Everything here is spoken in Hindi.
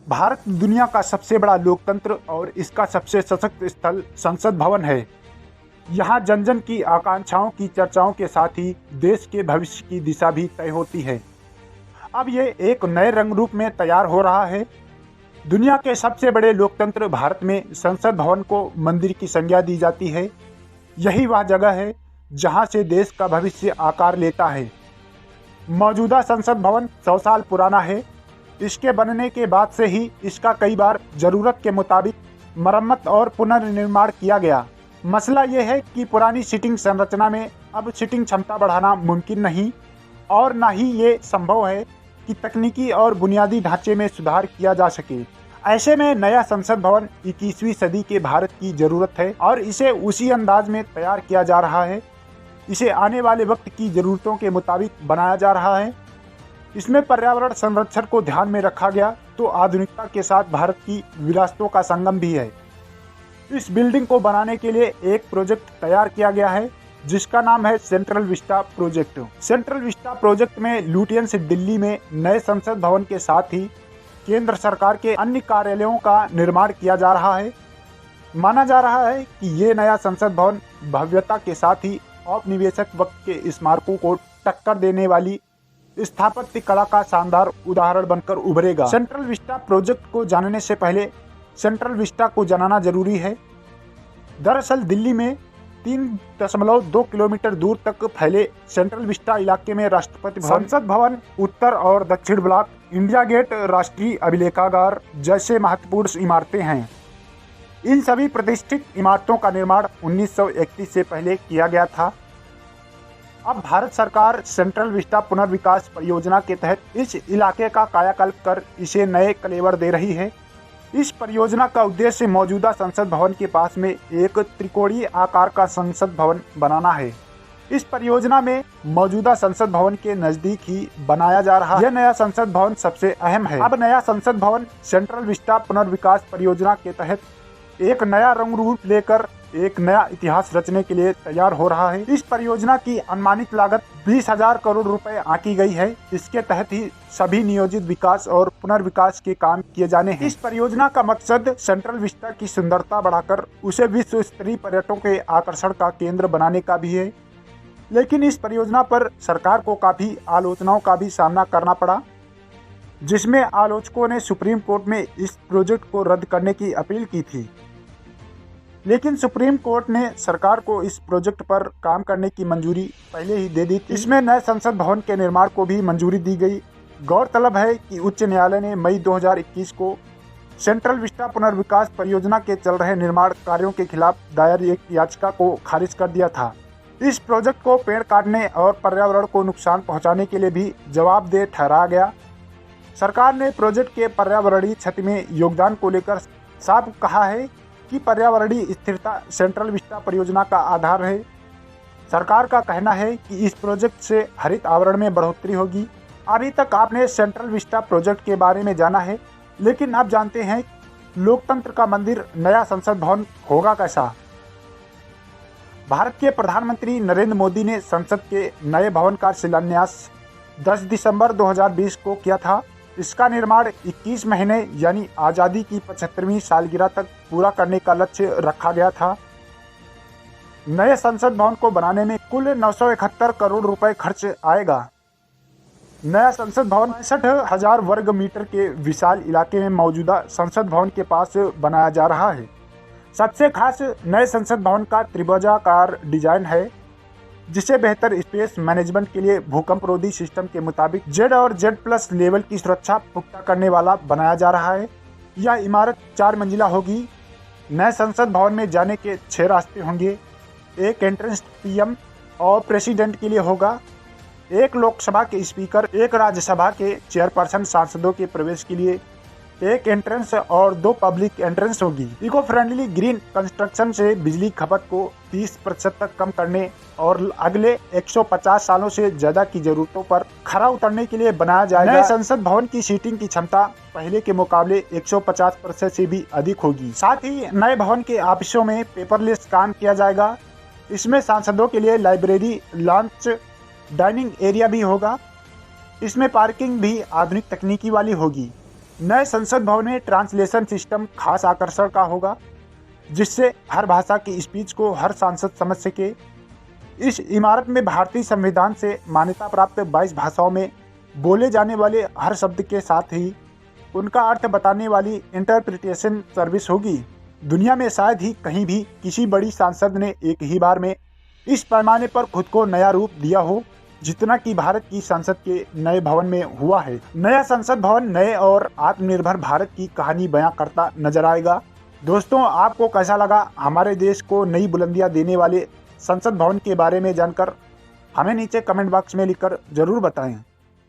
भारत दुनिया का सबसे बड़ा लोकतंत्र और इसका सबसे सशक्त स्थल संसद भवन है। यहाँ जन जन की आकांक्षाओं की चर्चाओं के साथ ही देश के भविष्य की दिशा भी तय होती है। अब ये एक नए रंग रूप में तैयार हो रहा है। दुनिया के सबसे बड़े लोकतंत्र भारत में संसद भवन को मंदिर की संज्ञा दी जाती है। यही वह जगह है जहाँ से देश का भविष्य आकार लेता है। मौजूदा संसद भवन 100 साल पुराना है। इसके बनने के बाद से ही इसका कई बार ज़रूरत के मुताबिक मरम्मत और पुनर्निर्माण किया गया। मसला यह है कि पुरानी सीटिंग संरचना में अब सीटिंग क्षमता बढ़ाना मुमकिन नहीं और न ही ये संभव है कि तकनीकी और बुनियादी ढांचे में सुधार किया जा सके। ऐसे में नया संसद भवन 21वीं सदी के भारत की ज़रूरत है और इसे उसी अंदाज में तैयार किया जा रहा है। इसे आने वाले वक्त की ज़रूरतों के मुताबिक बनाया जा रहा है। इसमें पर्यावरण संरक्षण को ध्यान में रखा गया तो आधुनिकता के साथ भारत की विरासतों का संगम भी है। इस बिल्डिंग को बनाने के लिए एक प्रोजेक्ट तैयार किया गया है जिसका नाम है central Vista project. Central Vista project में लुटियंस दिल्ली में नए संसद भवन के साथ ही केंद्र सरकार के अन्य कार्यालयों का निर्माण किया जा रहा है। माना जा रहा है कि ये नया संसद भवन भव्यता के साथ ही औपनिवेशिक वक्त के स्मारकों को टक्कर देने वाली स्थापत्य कला का शानदार उदाहरण बनकर उभरेगा। सेंट्रल विस्टा प्रोजेक्ट को जानने से पहले सेंट्रल विस्टा को जानना जरूरी है। दरअसल दिल्ली में 3.2 किलोमीटर दूर तक फैले सेंट्रल विस्टा इलाके में राष्ट्रपति भवन, संसद भवन, उत्तर और दक्षिण ब्लॉक, इंडिया गेट, राष्ट्रीय अभिलेखागार जैसे महत्वपूर्ण इमारतें हैं। इन सभी प्रतिष्ठित इमारतों का निर्माण 1931 से पहले किया गया था। अब भारत सरकार सेंट्रल विस्टा पुनर्विकास परियोजना के तहत इस इलाके का कायाकल्प कर इसे नए कलेवर दे रही है। इस परियोजना का उद्देश्य मौजूदा संसद भवन के पास में एक त्रिकोणीय आकार का संसद भवन बनाना है। इस परियोजना में मौजूदा संसद भवन के नजदीक ही बनाया जा रहा यह नया संसद भवन सबसे अहम है। अब नया संसद भवन सेंट्रल विस्टा पुनर्विकास परियोजना के तहत एक नया रंग रूप लेकर एक नया इतिहास रचने के लिए तैयार हो रहा है। इस परियोजना की अनुमानित लागत 20,000 करोड़ रुपए आंकी गई है। इसके तहत ही सभी नियोजित विकास और पुनर्विकास के काम किए जाने हैं। इस परियोजना का मकसद सेंट्रल विस्टा की सुंदरता बढ़ाकर उसे विश्व स्तरीय पर्यटकों के आकर्षण का केंद्र बनाने का भी है। लेकिन इस परियोजना पर सरकार को काफी आलोचनाओं का भी सामना करना पड़ा, जिसमें आलोचकों ने सुप्रीम कोर्ट में इस प्रोजेक्ट को रद्द करने की अपील की थी। लेकिन सुप्रीम कोर्ट ने सरकार को इस प्रोजेक्ट पर काम करने की मंजूरी पहले ही दे दी थी। इसमें नए संसद भवन के निर्माण को भी मंजूरी दी गई। गौरतलब है कि उच्च न्यायालय ने मई 2021 को सेंट्रल विस्टा पुनर्विकास परियोजना के चल रहे निर्माण कार्यों के खिलाफ दायर एक याचिका को खारिज कर दिया था। इस प्रोजेक्ट को पेड़ काटने और पर्यावरण को नुकसान पहुँचाने के लिए भी जवाबदेह ठहराया गया। सरकार ने प्रोजेक्ट के पर्यावरणीय क्षति में योगदान को लेकर साफ कहा है कि पर्यावरणीय स्थिरता सेंट्रल विस्टा परियोजना का आधार है। सरकार का कहना है कि इस प्रोजेक्ट से हरित आवरण में बढ़ोतरी होगी। अभी तक आपने सेंट्रल विस्टा प्रोजेक्ट के बारे में जाना है, लेकिन अब जानते हैं लोकतंत्र का मंदिर नया संसद भवन होगा कैसा। भारत के प्रधानमंत्री नरेंद्र मोदी ने संसद के नए भवन का शिलान्यास 10 दिसंबर 2020 को किया था। इसका निर्माण 21 महीने यानी आज़ादी की 75वीं सालगिरह तक पूरा करने का लक्ष्य रखा गया था। नए संसद भवन को बनाने में कुल 971 करोड़ रुपए खर्च आएगा। नया संसद भवन 65,000 वर्ग मीटर के विशाल इलाके में मौजूदा संसद भवन के पास बनाया जा रहा है। सबसे खास नए संसद भवन का त्रिभुजाकार डिजाइन है, जिसे बेहतर स्पेस मैनेजमेंट के लिए भूकंपरोधी सिस्टम के मुताबिक Z और Z+ लेवल की सुरक्षा पुख्ता करने वाला बनाया जा रहा है। यह इमारत 4 मंजिला होगी। नए संसद भवन में जाने के 6 रास्ते होंगे। एक एंट्रेंस PM और प्रेसिडेंट के लिए होगा, एक लोकसभा के स्पीकर, एक राज्यसभा के चेयरपर्सन सांसदों के प्रवेश के लिए, एक एंट्रेंस और 2 पब्लिक एंट्रेंस होगी। इको फ्रेंडली ग्रीन कंस्ट्रक्शन से बिजली खपत को 30% तक कम करने और अगले 150 सालों से ज्यादा की जरूरतों पर खरा उतरने के लिए बनाया जाएगा। नए संसद भवन की सीटिंग की क्षमता पहले के मुकाबले 150% से भी अधिक होगी। साथ ही नए भवन के ऑफिसों में पेपरलेस काम किया जाएगा। इसमें सांसदों के लिए लाइब्रेरी, लॉन्च, डाइनिंग एरिया भी होगा। इसमें पार्किंग भी आधुनिक तकनीकी वाली होगी। नए संसद भवन में ट्रांसलेशन सिस्टम खास आकर्षण का होगा, जिससे हर भाषा की स्पीच को हर सांसद समझ सके। इस इमारत में भारतीय संविधान से मान्यता प्राप्त 22 भाषाओं में बोले जाने वाले हर शब्द के साथ ही उनका अर्थ बताने वाली इंटरप्रिटेशन सर्विस होगी। दुनिया में शायद ही कहीं भी किसी बड़ी सांसद ने एक ही बार में इस पैमाने पर खुद को नया रूप दिया हो, जितना कि भारत की संसद के नए भवन में हुआ है। नया संसद भवन नए और आत्मनिर्भर भारत की कहानी बयां करता नजर आएगा। दोस्तों, आपको कैसा लगा हमारे देश को नई बुलंदियां देने वाले संसद भवन के बारे में जानकर? हमें नीचे कमेंट बॉक्स में लिखकर जरूर बताएं।